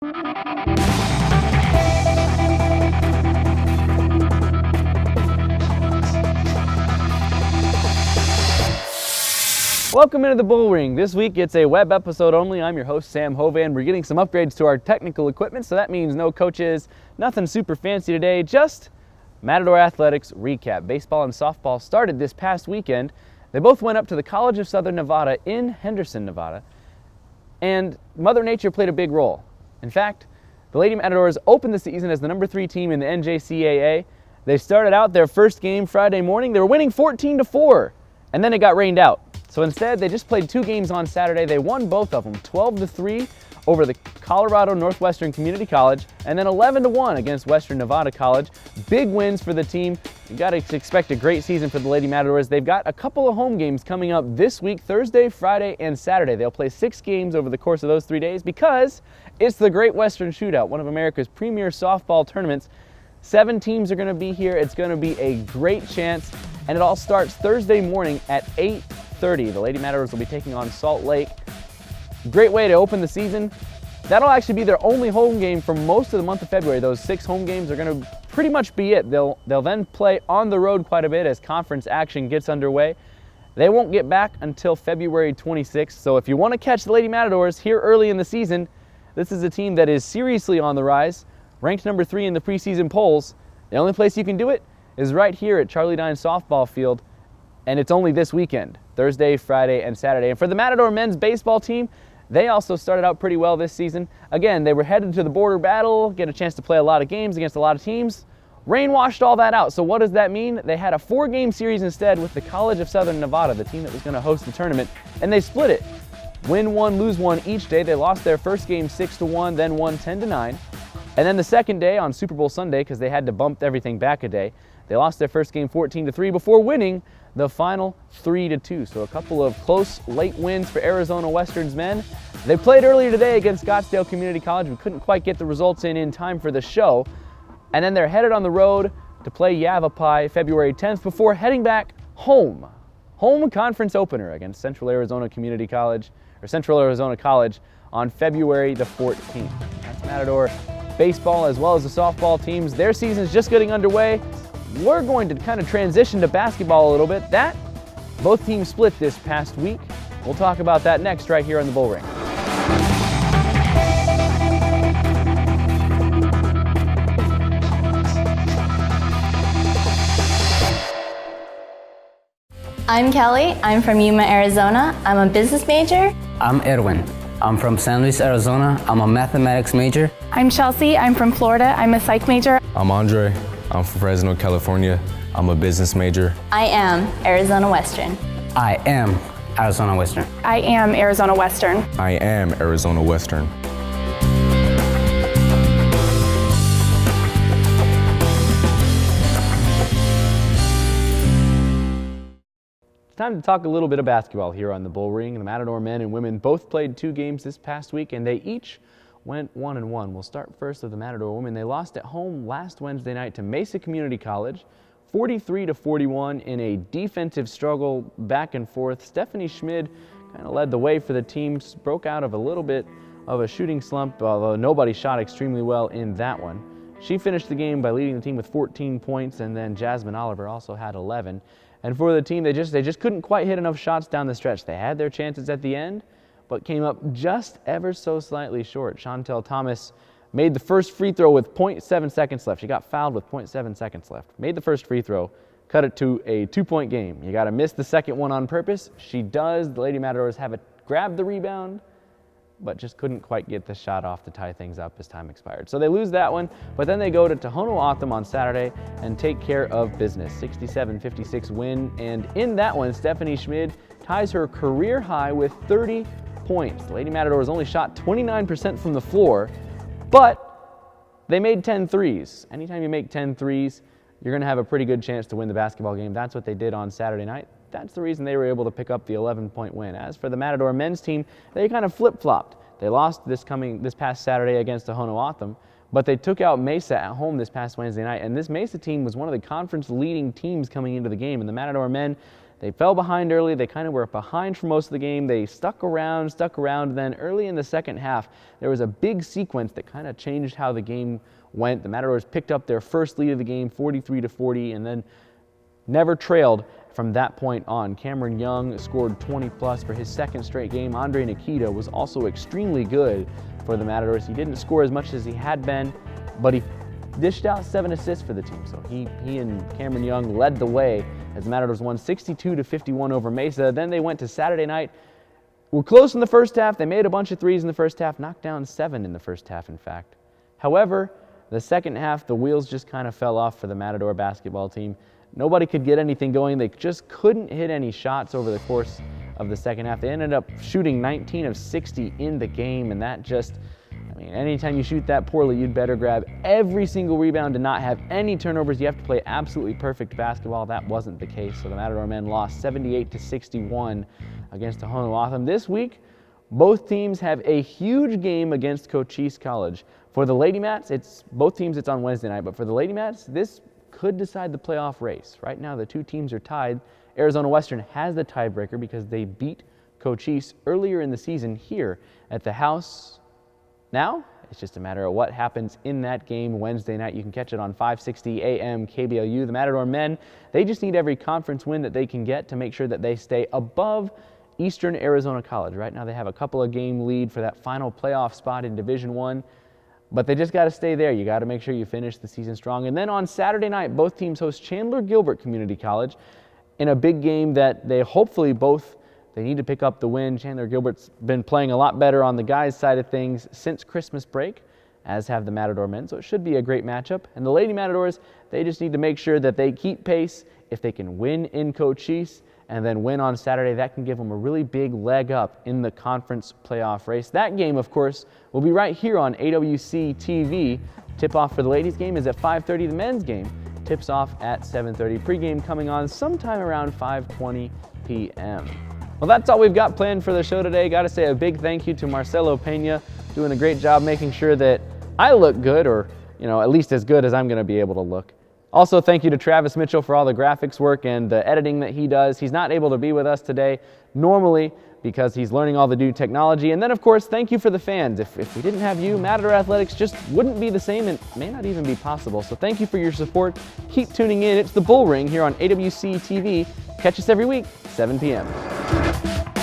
Welcome into the Bullring. This week it's a web episode only. I'm your host, Sam Hovan. We're getting some upgrades to our technical equipment, so that means no coaches, nothing super fancy today, just Matador Athletics recap. Baseball and softball started this past weekend. They both went up to the College of Southern Nevada in Henderson, Nevada, and Mother Nature played a big role. In fact, the Lady Matadors opened the season as the number 3 team in the NJCAA. They started out their first game Friday morning. They were winning 14-4, and then it got rained out. So instead, they just played 2 games on Saturday. They won both of them, 12-3 over the Colorado Northwestern Community College, and then 11-1 against Western Nevada College. Big wins for the team. You got to expect a great season for the Lady Matadors. They've got a couple of home games coming up this week, Thursday, Friday, and Saturday. They'll play 6 games over the course of those 3 days because it's the Great Western Shootout, one of America's premier softball tournaments. 7 teams are going to be here. It's going to be a great chance, and it all starts Thursday morning at 8:30. The Lady Matadors will be taking on Salt Lake. Great way to open the season. That'll actually be their only home game for most of the month of February. Those 6 home games are going to pretty much be it. They'll then play on the road quite a bit as conference action gets underway. They won't get back until February 26th. So if you want to catch the Lady Matadors here early in the season, this is a team that is seriously on the rise, ranked number 3 in the preseason polls. The only place you can do it is right here at Charlie Dine Softball Field, and it's only this weekend, Thursday, Friday, and Saturday. And for the Matador men's baseball team, they also started out pretty well this season. Again, they were headed to the border battle, get a chance to play a lot of games against a lot of teams. Rain washed all that out. So what does that mean? They had a 4-game series instead with the College of Southern Nevada, the team that was going to host the tournament, and they split it. Win 1, lose 1 each day. They lost their first game 6-1, then won 10-9. And then the second day on Super Bowl Sunday, because they had to bump everything back a day, they lost their first game 14-3 before winning the final 3-2. So a couple of close late wins for Arizona Western's men. They played earlier today against Scottsdale Community College. We couldn't quite get the results in time for the show. And then they're headed on the road to play Yavapai February 10th before heading back home. Home conference opener against Central Arizona College on February the 14th. That's Matador baseball as well as the softball teams. Their season's just getting underway. We're going to kind of transition to basketball a little bit. Both teams split this past week. We'll talk about that next right here on the Bullring. I'm Kelly. I'm from Yuma, Arizona. I'm a business major. I'm Edwin. I'm from San Luis, Arizona. I'm a mathematics major. I'm Chelsea. I'm from Florida. I'm a psych major. I'm Andre. I'm from Fresno, California. I'm a business major. I am Arizona Western. I am Arizona Western. I am Arizona Western. I am Arizona Western. It's time to talk a little bit of basketball here on the Bullring. The Matador men and women both played 2 games this past week, and they each went 1-1. We'll start first with the Matador women. They lost at home last Wednesday night to Mesa Community College, 43-41 in a defensive struggle back and forth. Stephanie Schmid kind of led the way for the team, broke out of a little bit of a shooting slump, although nobody shot extremely well in that one. She finished the game by leading the team with 14 points, and then Jasmine Oliver also had 11. And for the team, they just couldn't quite hit enough shots down the stretch. They had their chances at the end, but came up just ever so slightly short. Chantel Thomas made the first free throw with 0.7 seconds left. She got fouled with 0.7 seconds left. Made the first free throw, cut it to a 2-point game. You got to miss the second one on purpose. She does. The Lady Matadors have grabbed the rebound, but just couldn't quite get the shot off to tie things up as time expired. So they lose that one, but then they go to Tohono O'odham on Saturday and take care of business. 67-56 win, and in that one, Stephanie Schmid ties her career high with 30 points. The Lady Matadors only shot 29% from the floor, but they made 10 threes. Anytime you make 10 threes, you're going to have a pretty good chance to win the basketball game. That's what they did on Saturday night. That's the reason they were able to pick up the 11-point win. As for the Matador men's team, they kind of flip-flopped. They lost this past Saturday against Tohono O'odham, but they took out Mesa at home this past Wednesday night, and this Mesa team was one of the conference leading teams coming into the game, and the Matador men, They fell behind early. They kind of were behind for most of the game. They stuck around. Then early in the second half, there was a big sequence that kind of changed how the game went. The Matadors picked up their first lead of the game, 43-40, and then never trailed from that point on. Cameron Young scored 20 plus for his second straight game. Andre Nikita was also extremely good for the Matadors. He didn't score as much as he had been, but he dished out 7 assists for the team. So he and Cameron Young led the way as the Matadors won 62-51 over Mesa. Then they went to Saturday night. Were close in the first half. They made a bunch of threes in the first half, knocked down 7 in the first half, in fact. However, the second half, the wheels just kind of fell off for the Matador basketball team. Nobody could get anything going. They just couldn't hit any shots over the course of the second half. They ended up shooting 19 of 60 in the game, and that just, I mean, anytime you shoot that poorly, you'd better grab every single rebound to not have any turnovers. You have to play absolutely perfect basketball. That wasn't the case, so the Matador men lost 78-61 against Honolulu. This week, both teams have a huge game against Cochise College. For the Lady Mats, it's on Wednesday night, but for the Lady Mats, this could decide the playoff race. Right now, the two teams are tied. Arizona Western has the tiebreaker because they beat Cochise earlier in the season here at the house. Now, it's just a matter of what happens in that game Wednesday night. You can catch it on 560 AM KBLU. The Matador men, they just need every conference win that they can get to make sure that they stay above Eastern Arizona College. Right now, they have a couple of game lead for that final playoff spot in Division I. But they just got to stay there. You got to make sure you finish the season strong. And then on Saturday night, both teams host Chandler Gilbert Community College in a big game that they hopefully they need to pick up the win. Chandler Gilbert's been playing a lot better on the guys' side of things since Christmas break, as have the Matador men. So it should be a great matchup. And the Lady Matadors, they just need to make sure that they keep pace. If they can win in Cochise and then win on Saturday, that can give them a really big leg up in the conference playoff race. That game, of course, will be right here on AWC TV. Tip-off for the ladies' game is at 5:30. The men's game tips off at 7:30. Pre-game coming on sometime around 5:20 p.m. Well, that's all we've got planned for the show today. Got to say a big thank you to Marcelo Pena, doing a great job making sure that I look good, or at least as good as I'm going to be able to look. Also, thank you to Travis Mitchell for all the graphics work and the editing that he does. He's not able to be with us today normally because he's learning all the new technology. And then, of course, thank you for the fans. If we didn't have you, Matador Athletics just wouldn't be the same and may not even be possible. So thank you for your support. Keep tuning in. It's the Bullring here on AWC TV. Catch us every week, 7 p.m.